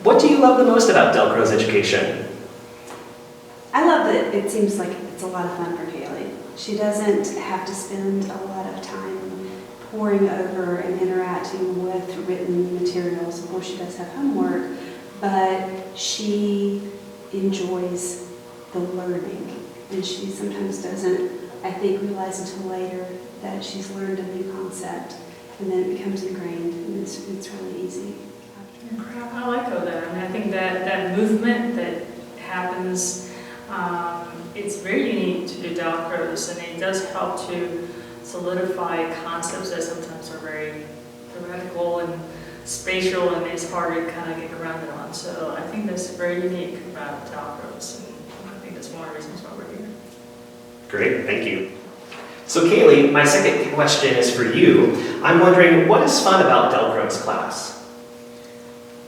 What do you love the most about Dalcroze education? I love that it seems like it's a lot of fun for Kaylee. She doesn't have to spend a lot of time poring over and interacting with written materials. Of course, she does have homework, but she enjoys the learning. And she sometimes doesn't, I think, realize until later that she's learned a new concept, and then it becomes ingrained, and it's really easy. I like all that. I mean, I think that movement that happens, it's very unique to the Dalcroze, and it does help to solidify concepts that sometimes are very theoretical and spatial, and it's hard to kind of get grounded on. So I think that's very unique about Dalcroze, and I think that's one of the reasons why we're here. Great, thank you. So Kaylee, my second question is for you. I'm wondering, what is fun about Dalcroze class?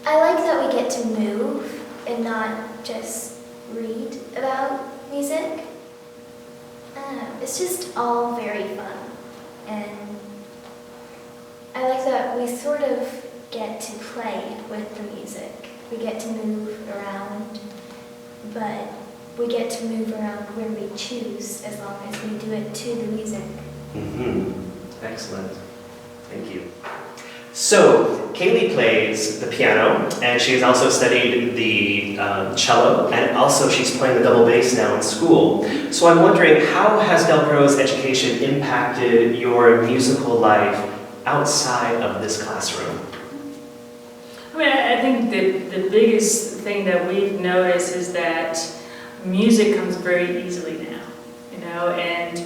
I like that we get to move and not just read about music. It's just all very fun. And I like that we sort of get to play with the music. We get to move around, but we get to move around where we choose as long as we do it to the music. Excellent. Thank you. So, Kaylee plays the piano, and she has also studied the cello, and also she's playing the double bass now in school. So I'm wondering, how has Dalcroze education impacted your musical life outside of this classroom? I mean, I think the biggest thing that we've noticed is that music comes very easily now, you know, and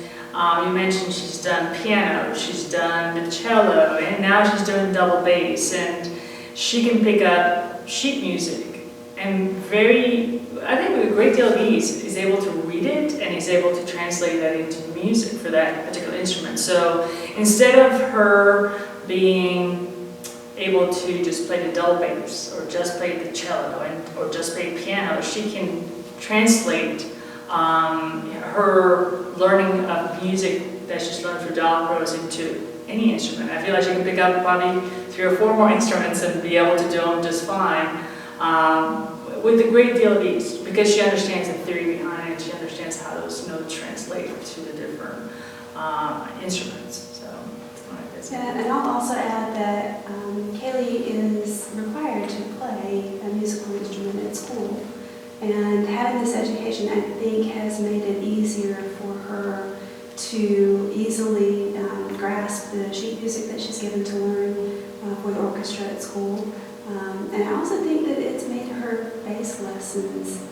you mentioned she's done piano, she's done the cello, and now she's doing double bass, and she can pick up sheet music, and I think with a great deal of ease, is able to read it, and is able to translate that into music for that particular instrument. So instead of her being able to just play the double bass, or just play the cello, or just play piano, she can translate her learning of music that she's learned through Dalcroze into any instrument. I feel like she can pick up probably 3 or 4 more instruments and be able to do them just fine with a great deal of ease, because she understands the theory behind it. She understands how those notes translate to the different instruments. So, yeah, and I'll also add that Kaylee is required to play a musical instrument at school. And having this education, I think, has made it easier for her to easily grasp the sheet music that she's given to learn for the orchestra at school. And I also think that it's made her bass lessons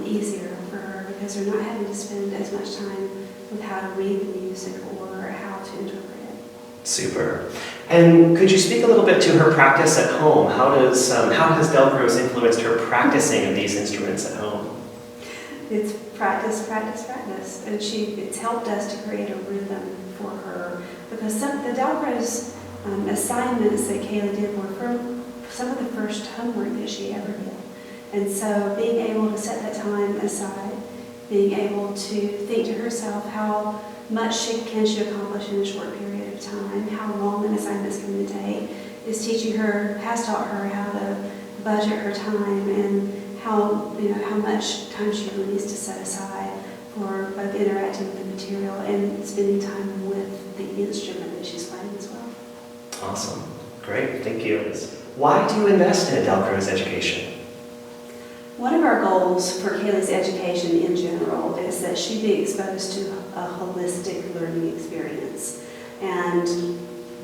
easier for her, because they're not having to spend as much time with how to read the music or how to interpret it. Super. And could you speak a little bit to her practice at home? How has Dalcroze influenced her practicing of these instruments at home? It's practice, practice, practice. And it's helped us to create a rhythm for her, because the Dalcroze assignments that Kaylee did were from some of the first homework that she ever did. And so being able to set that time aside, being able to think to herself how much can she accomplish in a short period of time, how long an assignment is going to take, has taught her how to budget her time, and how much time she really needs to set aside for both interacting with the material and spending time with the instrument that she's playing as well. Awesome. Great. Thank you. Why do you invest in a Dalcroze education? One of our goals for Kaylee's education in general is that she be exposed to a holistic learning experience. And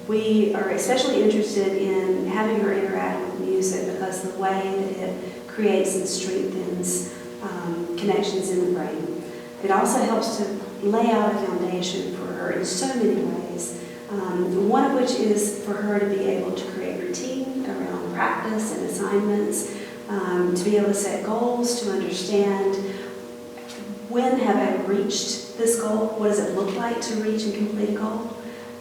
we are especially interested in having her interact with music because the way that it creates and strengthens connections in the brain. It also helps to lay out a foundation for her in so many ways, one of which is for her to be able to create routine around practice and assignments, to be able to set goals, to understand when have I reached this goal, what does it look like to reach and complete a goal,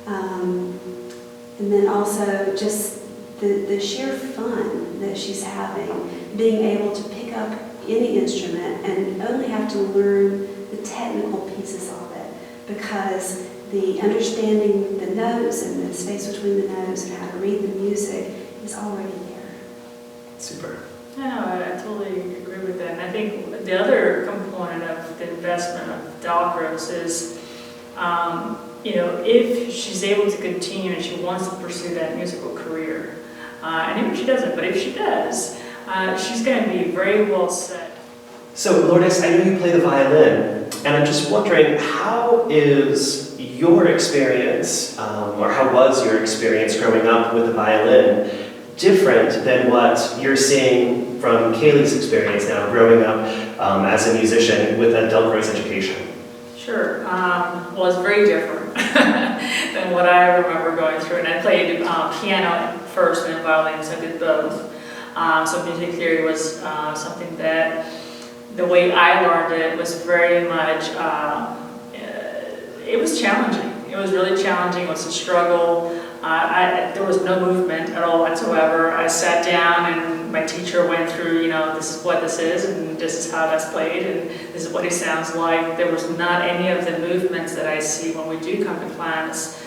and then also just the sheer fun that she's having, being able to pick up any instrument and only have to learn the technical pieces of it, because the understanding the notes and the space between the notes and how to read the music is already there. Super. I totally agree with that. And I think the other component of the investment of Dalcroze is, if she's able to continue and she wants to pursue that musical career, and even if she doesn't, but if she does, she's going to be very well set. So, Lourdes, I know you play the violin, and I'm just wondering, how is your experience, or how was your experience growing up with the violin different than what you're seeing from Kaylee's experience now, growing up as a musician with a Dalcroze education? Sure. Well, it's very different than what I remember going through. And I played piano first and then violin, so I did both. So music theory was something that, the way I learned it was very much, it was challenging. It was really challenging. It was a struggle. There was no movement at all whatsoever. I sat down and my teacher went through, this is what this is and this is how that's played and this is what it sounds like. There was not any of the movements that I see when we do come to class,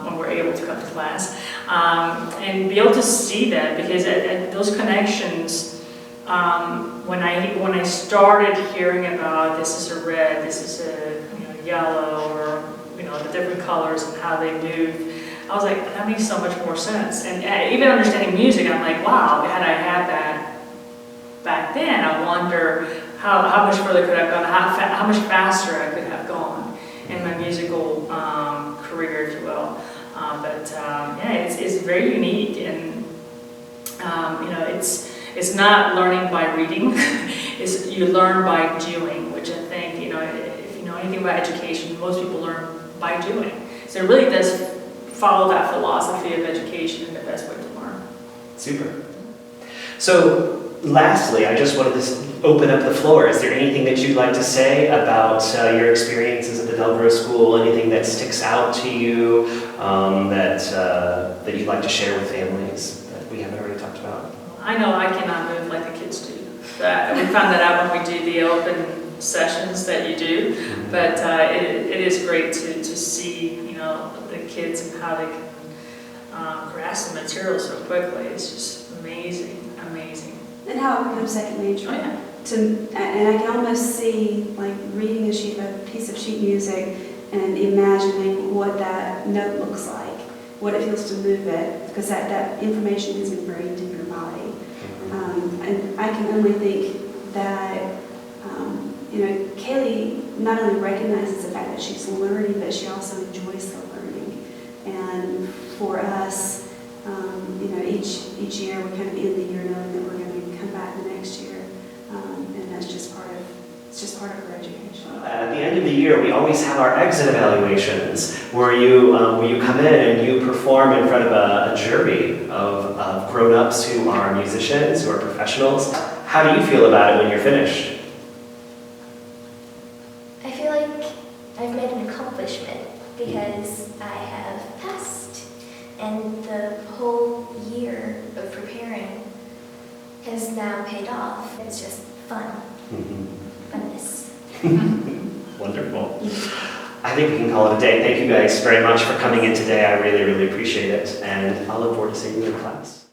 when we're able to come to class, and be able to see that, because those connections, when I started hearing about this is a red, this is a yellow, or the different colors and how they move, I was like, that makes so much more sense. And even understanding music, I'm like, wow, had I had that back then, I wonder how much further could I have gone, how much faster I could have gone in my musical career, if you will. It's very unique, and it's not learning by reading. You learn by doing, which I think, if you know anything about education, most people learn by doing. So it really does follow that philosophy of education in the best way to learn. Super. So, lastly, I just wanted to open up the floor. Is there anything that you'd like to say about your experiences at the Dalcroze School? Anything that sticks out to you that you'd like to share with families that we haven't already talked about? I know I cannot move like the kids do. We found that out when we do the open sessions that you do, but it is great to see the kids and how they can grasp the material so quickly. It's just amazing. And how it becomes second nature. Oh, yeah. And I can almost see, like, reading a piece of sheet music and imagining what that note looks like, what it feels to move it, because that information is ingrained in your body. And I can only think that, Kaylee not only recognizes the fact that she's learning, but she also enjoys the learning. And for us, each year we kind of end the year knowing that we're going to come back the next year, and that's just part of her education. At the end of the year, we always have our exit evaluations, where you come in and you perform in front of a jury of grown-ups who are musicians, who are professionals. How do you feel about it when you're finished? I feel like I've made an accomplishment because I have passed, and the whole year of preparing has now paid off. It's just fun. Funness. Wonderful. I think we can call it a day. Thank you guys very much for coming in today. I really, really appreciate it, and I'll look forward to seeing you in class.